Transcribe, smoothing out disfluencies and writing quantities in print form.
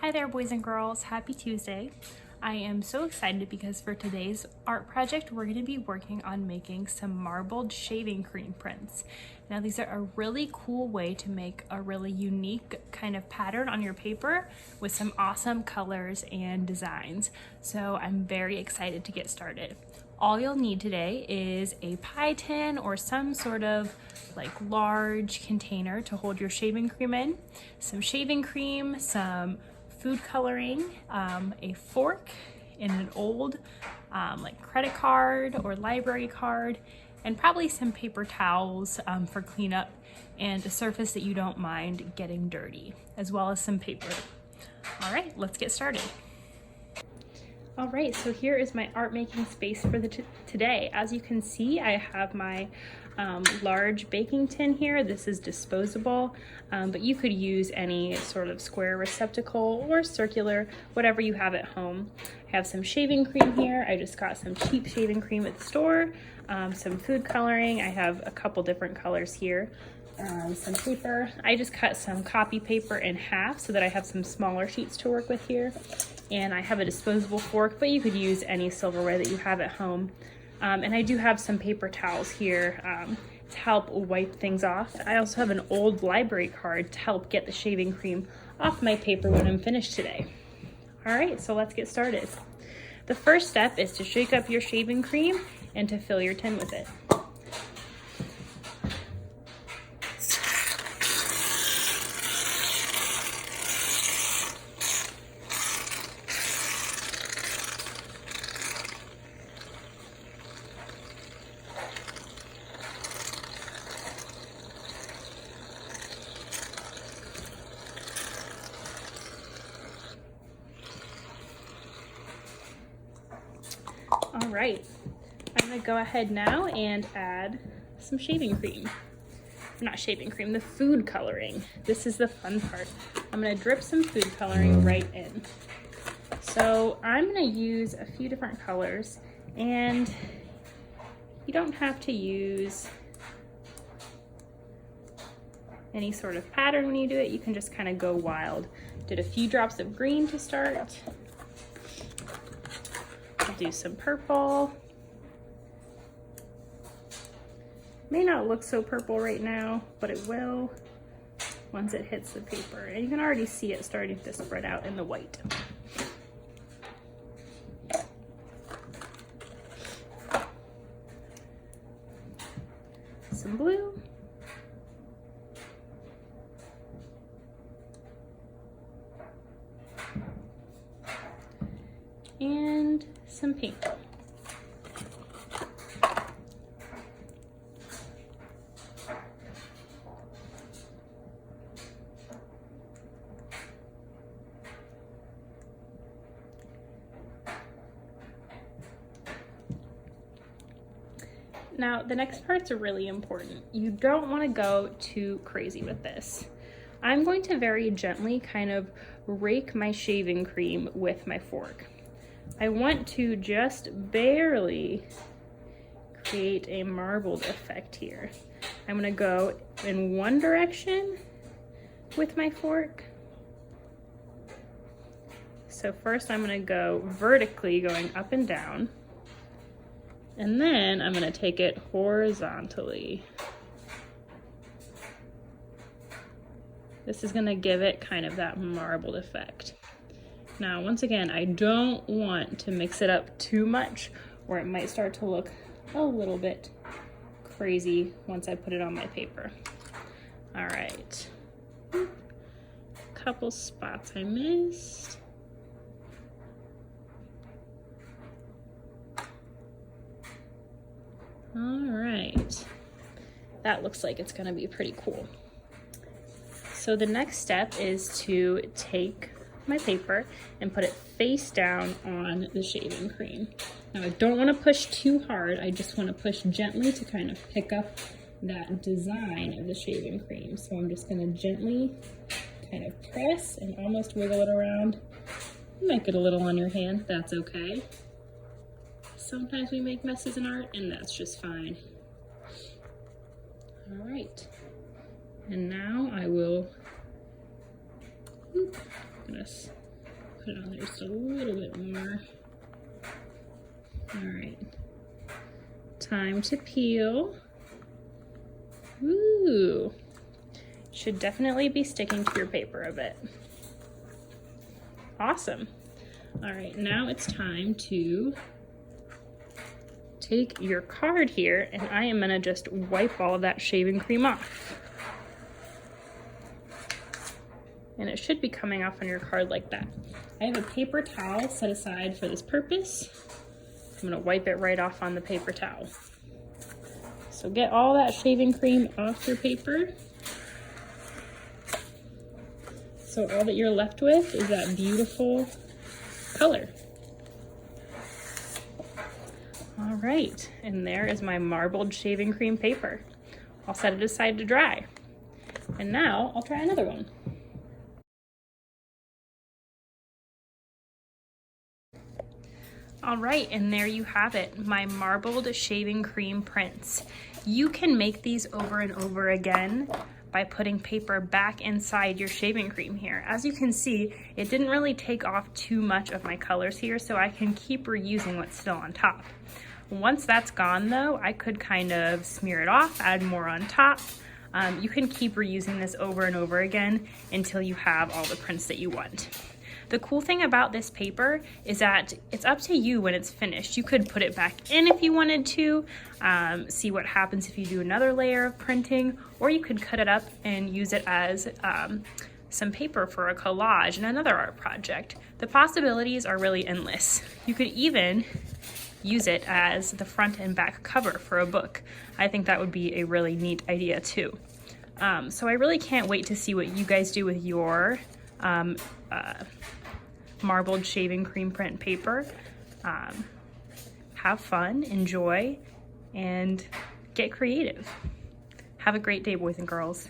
Hi there, boys and girls. Happy Tuesday. I am so excited because for today's art project, we're going to be working on making some marbled shaving cream prints. Now, these are a really cool way to make a really unique kind of pattern on your paper with some awesome colors and designs. So I'm very excited to get started. All you'll need today is a pie tin or some sort of like large container to hold your shaving cream in, some shaving cream, some food coloring, a fork, and an old like credit card or library card, and probably some paper towels for cleanup and a surface that you don't mind getting dirty, as well as some paper. All right, let's get started. All right, so here is my art making space for today. As you can see, I have my large baking tin here. This is disposable, but you could use any sort of square receptacle or circular, whatever you have at home. I have some shaving cream here. I just got some cheap shaving cream at the store, some food coloring. I have a couple different colors here. Some paper. I just cut some copy paper in half so that I have some smaller sheets to work with here. And I have a disposable fork, but you could use any silverware that you have at home. And I do have some paper towels here to help wipe things off. I also have an old library card to help get the shaving cream off my paper when I'm finished today. All right, so let's get started. The first step is to shake up your shaving cream and to fill your tin with it. All right, I'm gonna go ahead now and add some shaving cream. Not shaving cream, the food coloring. This is the fun part. I'm gonna drip some food coloring right in. So I'm gonna use a few different colors, and you don't have to use any sort of pattern when you do it. You can just kind of go wild. Did a few drops of green to start. I'll do some purple. May not look so purple right now, but it will once it hits the paper. And you can already see it starting to spread out in the white. Some blue. And some pink. Now, the next part's really important. You don't want to go too crazy with this. I'm going to very gently kind of rake my shaving cream with my fork. I want to just barely create a marbled effect here. I'm gonna go in one direction with my fork. So first I'm gonna go vertically, going up and down. And then I'm gonna take it horizontally. This is gonna give it kind of that marbled effect. Now, once again, I don't want to mix it up too much or it might start to look a little bit crazy once I put it on my paper. All right, couple spots I missed. All right, that looks like it's gonna be pretty cool. So the next step is to take my paper and put it face down on the shaving cream. Now I don't want to push too hard, I just want to push gently to kind of pick up that design of the shaving cream. So I'm just going to gently kind of press and almost wiggle it around. You might get a little on your hand, that's okay. Sometimes we make messes in art and that's just fine. All right, and now I will, goodness, Put it on there just a little bit more. All right, time to peel. Ooh, should definitely be sticking to your paper a bit. Awesome. All right, now it's time to take your card here, and I am gonna just wipe all of that shaving cream off. And it should be coming off on your card like that. I have a paper towel set aside for this purpose. I'm gonna wipe it right off on the paper towel. So get all that shaving cream off your paper. So all that you're left with is that beautiful color. All right, and there is my marbled shaving cream paper. I'll set it aside to dry. And now I'll try another one. All right, and there you have it, my marbled shaving cream prints. You can make these over and over again by putting paper back inside your shaving cream here. As you can see, it didn't really take off too much of my colors here, so I can keep reusing what's still on top. Once that's gone though, I could kind of smear it off, add more on top. You can keep reusing this over and over again until you have all the prints that you want. The cool thing about this paper is that it's up to you when it's finished. You could put it back in if you wanted to, see what happens if you do another layer of printing, or you could cut it up and use it as some paper for a collage and another art project. The possibilities are really endless. You could even use it as the front and back cover for a book. I think that would be a really neat idea too. So I really can't wait to see what you guys do with your marbled shaving cream print paper. Have fun, enjoy, and get creative. Have a great day, boys and girls.